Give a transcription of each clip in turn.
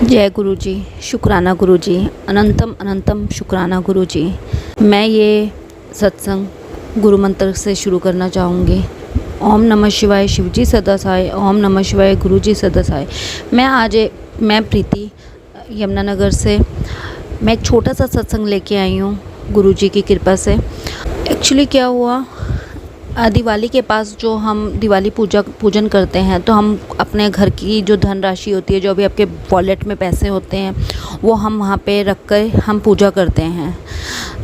जय गुरु जी, शुक्राना गुरु जी, अनंतम अनंतम शुक्राना गुरु जी। मैं ये सत्संग गुरु मंत्र से शुरू करना चाहूँगी। ओम नमः शिवाय शिव जी सदा सहाय, ओम नमः शिवाय गुरु जी सदा सहाय। मैं प्रीति यमुनानगर से मैं एक छोटा सा सत्संग लेके आई हूँ गुरु जी की कृपा से। एक्चुअली क्या हुआ, दिवाली के पास जो हम दिवाली पूजन करते हैं तो हम अपने घर की जो धनराशि होती है, जो भी आपके वॉलेट में पैसे होते हैं, वो हम वहाँ पे रख कर हम पूजा करते हैं,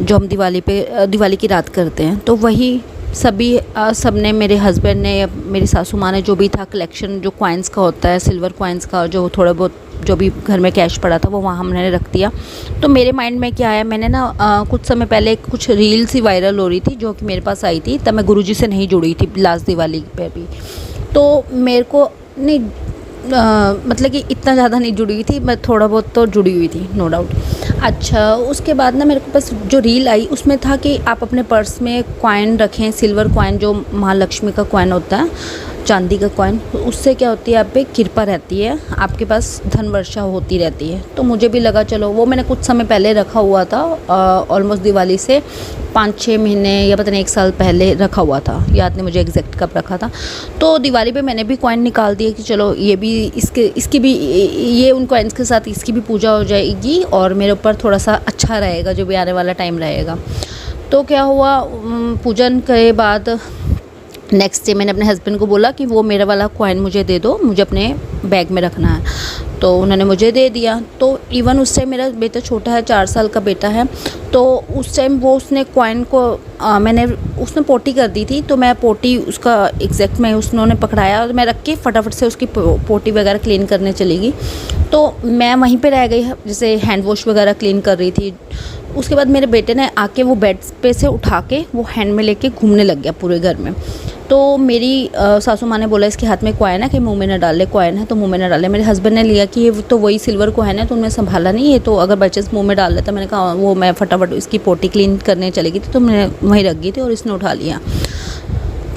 जो हम दिवाली की रात करते हैं। तो वही सबने, मेरे हस्बैंड ने, मेरी सासू माँ ने, जो भी था कलेक्शन, जो कॉइन्स का होता है, सिल्वर कॉइन्स का, जो थोड़ा बहुत जो भी घर में कैश पड़ा था वो वहाँ हमने रख दिया। तो मेरे माइंड में क्या आया, मैंने ना कुछ समय पहले कुछ रील्स ही वायरल हो रही थी जो कि मेरे पास आई थी, तब मैं गुरुजी से नहीं जुड़ी थी लास्ट दिवाली पे भी। तो मेरे को नहीं मतलब कि इतना ज़्यादा नहीं जुड़ी हुई थी, मैं थोड़ा बहुत तो जुड़ी हुई थी, नो डाउट। अच्छा, उसके बाद ना मेरे को बस जो रील आई उसमें था कि आप अपने पर्स में कॉइन रखें, सिल्वर कॉइन, जो महालक्ष्मी का कॉइन होता है, चांदी का कॉइन, उससे क्या होती है, आप पे कृपा रहती है, आपके पास धन वर्षा होती रहती है। तो मुझे भी लगा चलो, वो मैंने कुछ समय पहले रखा हुआ था, ऑलमोस्ट दिवाली से 5-6 महीने या पता नहीं 1 साल पहले रखा हुआ था, याद नहीं मुझे एग्जैक्ट कब रखा था। तो दिवाली पे मैंने भी कॉइन निकाल दिए कि चलो ये भी इसकी भी, ये उन कॉइन्स के साथ इसकी भी पूजा हो जाएगी और मेरे ऊपर थोड़ा सा अच्छा रहेगा जो भी आने वाला टाइम रहेगा। तो क्या हुआ, पूजन के बाद नेक्स्ट डे मैंने अपने हस्बैंड को बोला कि वो मेरा वाला कॉइन मुझे दे दो, मुझे अपने बैग में रखना है। तो उन्होंने मुझे दे दिया। तो इवन उस टाइम मेरा बेटा छोटा है, 4 साल का बेटा है, तो उस टाइम वो उसने कॉइन को उसने पोटी कर दी थी, तो मैं पोटी उसका एग्जैक्ट में उन्होंने पकड़ाया और मैं रख के फटाफट से उसकी पोटी वगैरह क्लीन करने चली गई। तो मैं वहीं पे रह गई, जैसे हैंड वॉश वगैरह क्लीन कर रही थी। उसके बाद मेरे बेटे ने आके वो बेड पे से उठा के वो हैंड में लेके घूमने लग गया पूरे घर में। तो मेरी सासू माँ ने बोला इसके हाथ में कॉइन है कि मुंह में न डाले, कॉइन है तो मुंह में न डाले। मेरे हस्बैंड ने लिया कि ये तो वही सिल्वर कॉइन है, तो उन्होंने संभाला नहीं, ये तो अगर बाई चांस मुँह में डाल लेता। मैंने कहा वो मैं फटाफट इसकी पोटी क्लीन करने चली गई थी, तो मैंने वहीं रख गई थी और इसने उठा लिया।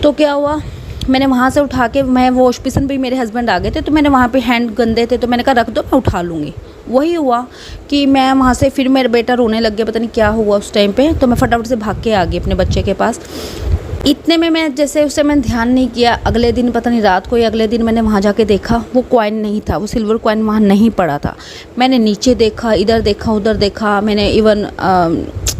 तो क्या हुआ, मैंने वहाँ से उठा के, मैं वॉश बेसिन पे मेरे हस्बैंड आ गए थे, तो मैंने वहाँ पे हैंड गंदे थे तो मैंने कहा रख दो, मैं उठा लूँगी। वही हुआ कि मैं वहाँ से, फिर मेरा बेटा रोने लग गया, पता नहीं क्या हुआ उस टाइम पे, तो मैं फटाफट से भाग के आ गई अपने बच्चे के पास। इतने में मैं जैसे उस टाइम मैंने ध्यान नहीं किया, अगले दिन पता नहीं रात को या अगले दिन मैंने वहाँ जाके देखा वो कॉइन नहीं था, वो सिल्वर कॉइन वहाँ नहीं पड़ा था। मैंने नीचे देखा, इधर देखा, उधर देखा, मैंने इवन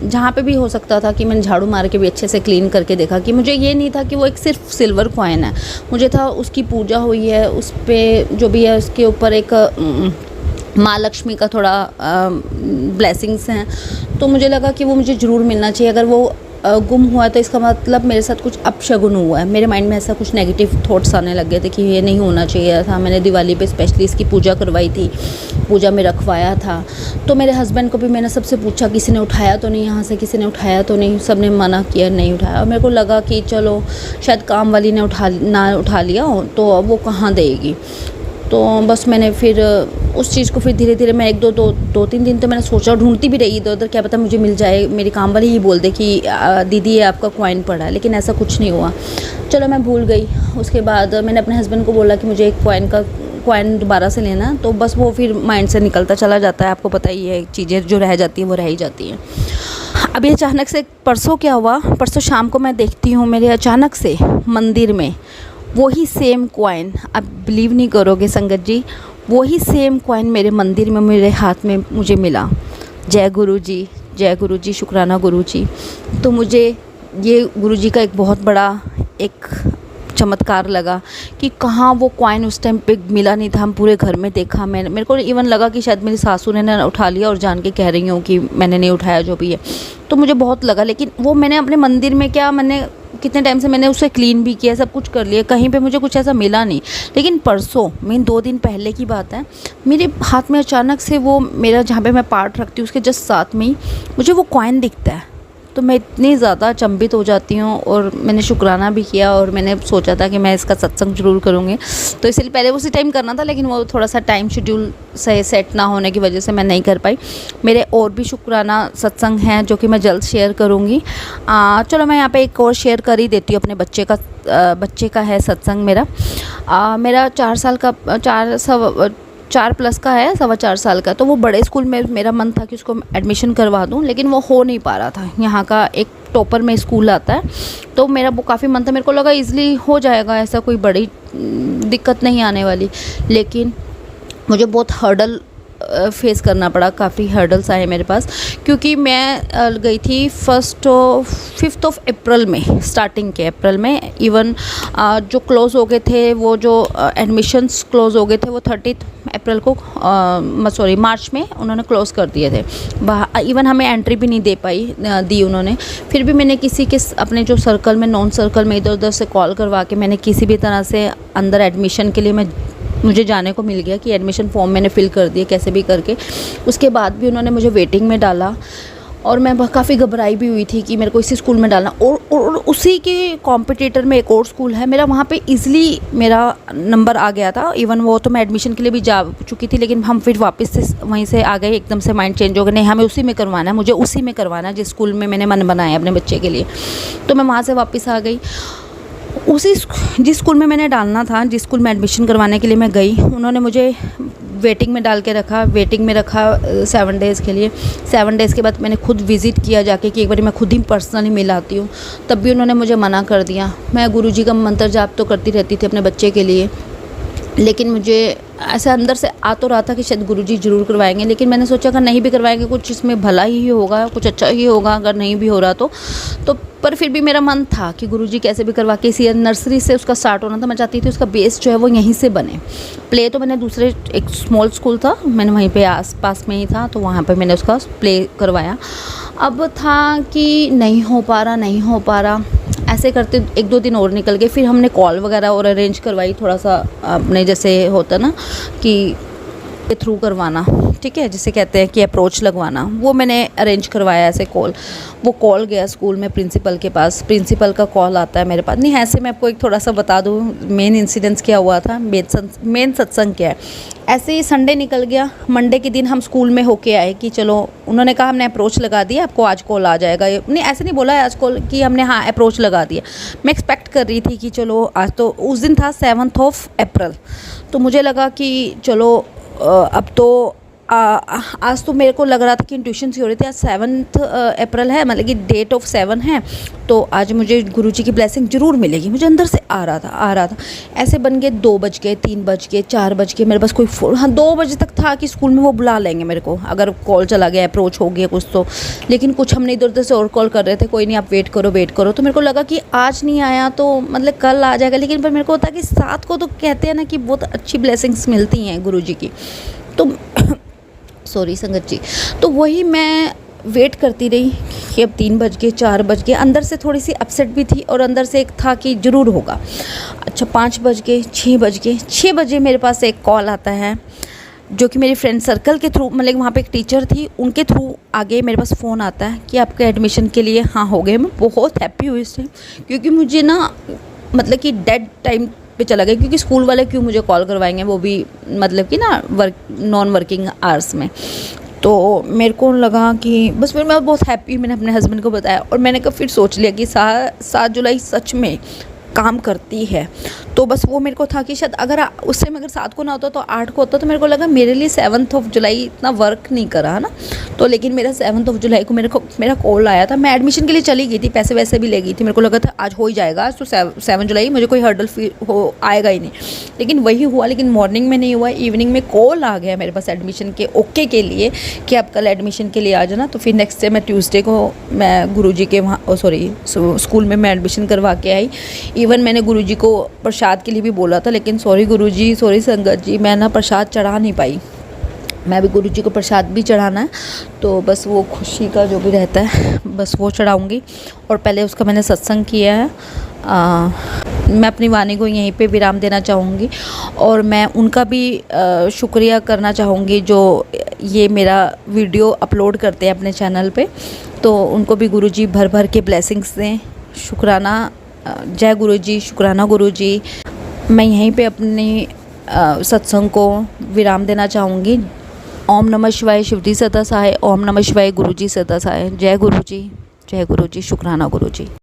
जहाँ पे भी हो सकता था कि मैंने झाड़ू मार के भी अच्छे से क्लीन करके देखा कि मुझे ये नहीं था कि वो एक सिर्फ सिल्वर कॉइन है, मुझे था उसकी पूजा हुई है, उस पर जो भी है उसके ऊपर एक माँ लक्ष्मी का थोड़ा ब्लेसिंग्स हैं। तो मुझे लगा कि वो मुझे ज़रूर मिलना चाहिए। अगर वो गुम हुआ तो इसका मतलब मेरे साथ कुछ अपशगुन हुआ है। मेरे माइंड में ऐसा कुछ नेगेटिव थॉट्स आने लग गए थे कि ये नहीं होना चाहिए था। मैंने दिवाली पे स्पेशली इसकी पूजा करवाई थी, पूजा में रखवाया था। तो मेरे हस्बैंड को भी मैंने सबसे पूछा किसी ने उठाया तो नहीं, यहाँ से किसी ने उठाया तो नहीं, सब ने मना किया, नहीं उठाया। और मेरे को लगा कि चलो शायद काम वाली ने उठा लिया हो तो अब वो कहाँ देगी। तो बस मैंने फिर उस चीज़ को फिर धीरे धीरे मैं 2-3 दिन तो मैंने सोचा, ढूंढती भी रही इधर उधर, क्या पता मुझे मिल जाए, मेरी काम वाली ही बोल दे कि दीदी ये आपका कॉइन पड़ा है, लेकिन ऐसा कुछ नहीं हुआ। चलो मैं भूल गई। उसके बाद मैंने अपने हस्बैंड को बोला कि मुझे एक कॉइन दोबारा से लेना, तो बस वो फिर माइंड से निकलता चला जाता है। आपको पता ही है, चीज़ें जो रह जाती हैं वो रह ही जाती हैं। अभी अचानक से परसों क्या हुआ, परसों शाम को मैं देखती हूँ मेरे अचानक से मंदिर में वही सेम कॉइन, आप बिलीव नहीं करोगे संगत जी, वही सेम कॉइन मेरे मंदिर में मेरे हाथ में मुझे मिला। जय गुरु जी, जय गुरु जी, शुक्राना गुरु जी। तो मुझे ये गुरु जी का एक बहुत बड़ा एक चमत्कार लगा कि कहाँ वो कॉइन उस टाइम पे मिला नहीं था। हम पूरे घर में देखा, मेरे को इवन लगा कि शायद मेरी सासू ने ना उठा लिया और जान के कह रही हूँ कि मैंने नहीं उठाया, जो भी है। तो मुझे बहुत लगा, लेकिन वो मैंने अपने मंदिर में मैंने कितने टाइम से मैंने उसे क्लीन भी किया, सब कुछ कर लिया, कहीं पे मुझे कुछ ऐसा मिला नहीं। लेकिन परसों, 2 दिन पहले की बात है, मेरे हाथ में अचानक से वो मेरा जहाँ पे मैं पार्ट रखती हूँ उसके जस्ट साथ में ही मुझे वो कॉइन दिखता है। तो मैं इतनी ज़्यादा अचंभित हो जाती हूँ और मैंने शुक्राना भी किया और मैंने सोचा था कि मैं इसका सत्संग जरूर करूँगी। तो इसलिए पहले उसी टाइम करना था, लेकिन वो थोड़ा सा टाइम शेड्यूल से सेट ना होने की वजह से मैं नहीं कर पाई। मेरे और भी शुक्राना सत्संग हैं जो कि मैं जल्द शेयर करूँगी। चलो मैं यहाँ पे एक और शेयर कर ही देती हूँ। अपने बच्चे का है सत्संग मेरा। मेरा 4 4+ का है, 4.25 साल का। तो वो बड़े स्कूल में मेरा मन था कि उसको एडमिशन करवा दूँ, लेकिन वो हो नहीं पा रहा था। यहाँ का एक टॉपर में स्कूल आता है, तो मेरा वो काफ़ी मन था, मेरे को लगा ईज़िली हो जाएगा, ऐसा कोई बड़ी दिक्कत नहीं आने वाली। लेकिन मुझे बहुत हर्डल फेस करना पड़ा, काफ़ी हर्डल्स आए मेरे पास, क्योंकि मैं गई थी 5th ऑफ अप्रैल में, स्टार्टिंग के अप्रैल में। इवन जो क्लोज़ हो गए थे, वो जो एडमिशन्स क्लोज़ हो गए थे, वो 30 अप्रैल को मार्च में उन्होंने क्लोज़ कर दिए थे। इवन हमें एंट्री भी नहीं दी उन्होंने। फिर भी मैंने किसी के अपने जो सर्कल में, नॉन सर्कल में, इधर उधर से कॉल करवा के मैंने किसी भी तरह से अंदर एडमिशन के लिए मुझे जाने को मिल गया कि एडमिशन फॉर्म मैंने फ़िल कर दिए कैसे भी करके। उसके बाद भी उन्होंने मुझे वेटिंग में डाला, और मैं काफ़ी घबराई भी हुई थी कि मेरे को इसी स्कूल में डालना। और उसी के कॉम्पिटिटर में एक और स्कूल है मेरा, वहाँ पे इजीली मेरा नंबर आ गया था। इवन वो तो मैं एडमिशन के लिए भी जा चुकी थी, लेकिन हम फिर वापस से वहीं से आ गए, एकदम से माइंड चेंज हो गया, नहीं हमें उसी में करवाना है, मुझे उसी में करवाना है जिस स्कूल में मैंने मन बनाया अपने बच्चे के लिए। तो मैं वहाँ से वापस आ गई। जिस स्कूल में मैंने डालना था, जिस स्कूल में एडमिशन करवाने के लिए मैं गई, उन्होंने मुझे वेटिंग में डाल के रखा। वेटिंग में रखा 7 डेज़ के लिए। 7 डेज़ के बाद मैंने खुद विज़िट किया जाके कि एक बार मैं खुद ही पर्सनली मिल आती हूँ, तब भी उन्होंने मुझे मना कर दिया। मैं गुरुजी का मंत्र जाप तो करती रहती थी अपने बच्चे के लिए, लेकिन मुझे ऐसा अंदर से आ तो रहा था कि शायद गुरुजी ज़रूर करवाएंगे, लेकिन मैंने सोचा अगर नहीं भी करवाएंगे कुछ इसमें भला ही होगा, कुछ अच्छा ही होगा, अगर नहीं भी हो रहा तो पर फिर भी मेरा मन था कि गुरुजी कैसे भी करवा के, इसी नर्सरी से उसका स्टार्ट होना था। मैं चाहती थी उसका बेस जो है वो यहीं से बने। प्ले तो मैंने दूसरे, एक स्मॉल स्कूल था, मैंने वहीं पे आस पास में ही था, तो वहाँ पे मैंने उसका प्ले करवाया। अब था कि नहीं हो पा रहा, ऐसे करते 1-2 दिन और निकल गए। फिर हमने कॉल वगैरह और अरेंज करवाई, थोड़ा सा अपने जैसे होता ना कि के थ्रू करवाना, ठीक है, जिसे कहते हैं कि अप्रोच लगवाना, वो मैंने अरेंज करवाया ऐसे कॉल। वो कॉल गया स्कूल में प्रिंसिपल के पास, प्रिंसिपल का कॉल आता है मेरे पास। नहीं, ऐसे मैं आपको एक थोड़ा सा बता दूँ मेन इंसिडेंट्स क्या हुआ था, मेन सत्संग क्या है। ऐसे ही संडे निकल गया, मंडे के दिन हम स्कूल में होके आए कि चलो, उन्होंने कहा हमने अप्रोच लगा दिया, आपको आज कॉल आ जाएगा। नहीं, ऐसे नहीं बोला है आज कॉल कि हमने, हाँ अप्रोच लगा दिया। मैं एक्सपेक्ट कर रही थी कि चलो आज तो, उस दिन था 7th ऑफ अप्रैल, तो मुझे लगा कि चलो अब तो आज तो मेरे को लग रहा था कि इंट्यूशन सी हो रही थी, आज 7th अप्रैल है, मतलब कि डेट ऑफ 7 है, तो आज मुझे गुरुजी की ब्लेसिंग ज़रूर मिलेगी। मुझे अंदर से आ रहा था। ऐसे बन गए 2 बज गए, 3 बज गए, 4 बज गए, मेरे पास कोई फ़ोन, हाँ 2 बजे तक था कि स्कूल में वो बुला लेंगे मेरे को अगर कॉल चला गया, अप्रोच हो गया कुछ तो। लेकिन कुछ हमने इधर उधर से और कॉल कर रहे थे, कोई नहीं आप वेट करो। तो मेरे को लगा कि आज नहीं आया तो मतलब कल आ जाएगा, लेकिन पर मेरे को होता कि 7 को तो कहते हैं ना कि बहुत अच्छी ब्लेसिंग्स मिलती हैं गुरुजी की। तो सॉरी संगत जी, तो वही मैं वेट करती रही कि अब 3 बज गए, 4 बज गए। अंदर से थोड़ी सी अपसेट भी थी, और अंदर से एक था कि ज़रूर होगा। अच्छा 5 बज गए, 6 बज गए। 6 बजे मेरे पास एक कॉल आता है, जो कि मेरी फ्रेंड सर्कल के थ्रू, मतलब वहाँ पे एक टीचर थी, उनके थ्रू आगे मेरे पास फ़ोन आता है कि आपके एडमिशन के लिए हाँ हो गए। मैं बहुत हैप्पी हुई इस टाइम, क्योंकि मुझे ना मतलब कि डेड टाइम पे चला गया, क्योंकि स्कूल वाले क्यों मुझे कॉल करवाएंगे, वो भी मतलब कि ना नॉन वर्किंग आवर्स में। तो मेरे को लगा कि बस, फिर मैं बहुत हैप्पी, मैंने अपने हस्बैंड को बताया, और मैंने कहा फिर सोच लिया कि 7 जुलाई सच में काम करती है। तो बस वो मेरे को था कि शायद अगर उस टाइम अगर 7 को ना होता तो 8 को होता, तो मेरे को लगा मेरे लिए 7th ऑफ जुलाई इतना वर्क नहीं करा है ना। तो लेकिन मेरा 7th ऑफ जुलाई को मेरा कॉल आया था। मैं एडमिशन के लिए चली गई थी, पैसे वैसे भी ले गई थी, मेरे को लगा था आज हो ही जाएगा, आज तो 7 जुलाई, मुझे कोई हर्डल आएगा ही नहीं। लेकिन वही हुआ, लेकिन मॉर्निंग में नहीं हुआ, इवनिंग में कॉल आ गया मेरे पास एडमिशन के ओके के लिए कि आप कल एडमिशन के लिए आ जाना। तो फिर नेक्स्ट डे मैं ट्यूसडे को मैं गुरुजी के वहाँ स्कूल में मैं एडमिशन करवा के आई। इवन मैंने गुरुजी को प्रसाद के लिए भी बोला था, लेकिन सॉरी गुरुजी, सॉरी संगत जी, मैं ना प्रसाद चढ़ा नहीं पाई। मैं भी गुरुजी को प्रसाद भी चढ़ाना है, तो बस वो खुशी का जो भी रहता है बस वो चढ़ाऊँगी। और पहले उसका मैंने सत्संग किया है। मैं अपनी वाणी को यहीं पे विराम देना चाहूँगी, और मैं उनका भी शुक्रिया करना चाहूँगी जो ये मेरा वीडियो अपलोड करते हैं अपने चैनल पे। तो उनको भी गुरुजी भर भर के ब्लेसिंग्स दें। शुक्राना, जय गुरुजी, शुक्राना गुरुजी। मैं यहीं पे अपनी सत्संग को विराम देना चाहूँगी। ओम नमः शिवाय, शिवजी सदा सहाय। ओम नमः शिवाय, गुरुजी सदा सहाय। जय गुरुजी, शुक्राना गुरुजी।